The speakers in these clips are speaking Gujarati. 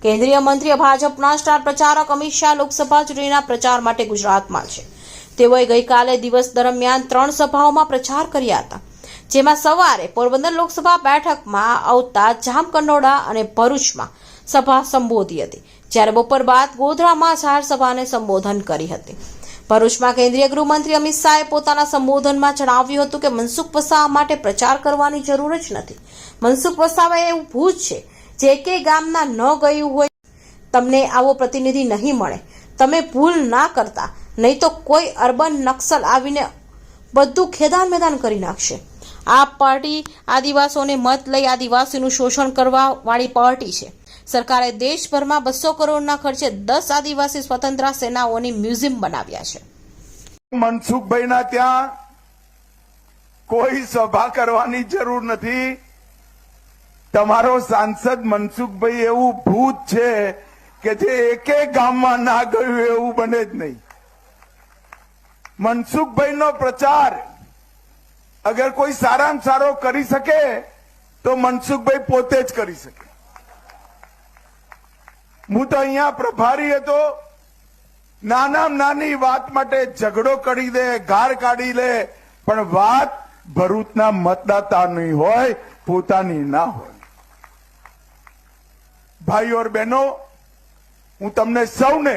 કેન્દ્રીય મંત્રી ભાજપના સ્ટાર પ્રચારક અમિત શાહ લોકસભા ચૂંટણીના પ્રચાર માટે ગુજરાતમાં છે। તેઓએ ગઈકાલે દિવસ દરમિયાન 3 સભાઓમાં પ્રચાર કર્યા હતા, જેમાં સવારે પોરબંદર લોકસભા બેઠકમાં આવતા જામકંડોળા અને ભરૂચમાં સભા સંબોધી હતી, જ્યારે બપોર બાદ ગોધરામાં જાહેર સભાને સંબોધન કરી હતી। ભરૂચમાં કેન્દ્રીય ગૃહમંત્રી અમિત શાહે પોતાના સંબોધનમાં જણાવ્યું હતું કે મનસુખ વસાવા માટે પ્રચાર કરવાની જરૂર જ નથી। મનસુખ વસાવા એવું ભૂત છે જે એકેય ગામના ન ગયું હોય। તમને આવો પ્રતિનિધિ નહીં મળે। તમે ભૂલ ના કરતા, નહીં તો કોઈ અર્બન નક્સલ આવીને બધું ખેદાન મેદાન કરી નાખશે। આ પાર્ટી આદિવાસીઓને મત લઈ આદિવાસીનું શોષણ કરવા વાળી પાર્ટી છે। સરકારે દેશભરમાં 200 કરોડના ખર્ચે 10 આદિવાસી સ્વતંત્રતા સેનાઓની મ્યુઝિયમ બનાવ્યા છે। મનસુખભાઈના ત્યાં કોઈ સભા કરવાની જરૂર નથી। તમારો સાંસદ મનસુખભાઈ એવું ભૂત છે કે જે એકે ગામમાં ના ગયું એવું બને જ નહીં। મનસુખભાઈનો પ્રચાર અગર કોઈ સારામાં સારો કરી શકે તો મનસુખભાઈ પોતે જ કરી શકે। હું તો અહીંયા પ્રભારી હતો, નાનામાં નાની વાત માટે ઝઘડો કરી દે, ગાર કાઢી લે, પણ વાત ભરૂચના મતદાતાની હોય, પોતાની ના હોય। ભાઈઓ और બહેનો, હું તમને સૌને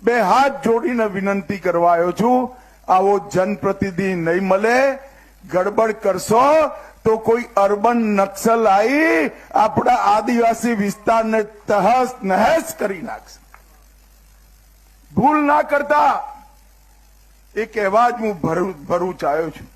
બે હાથ જોડીને વિનંતી કરવા આવ્યો છું, આવો જનપ્રતિનિધિ નહીં મળે। ગડબડ કરશો તો કોઈ અર્બન નક્સલ આવી આપણા આદિવાસી વિસ્તારને તહસ નહેસ કરી નાખશે। ભૂલ ના કરતા એ કહેવા જ હું ભરૂચ આવ્યો છું।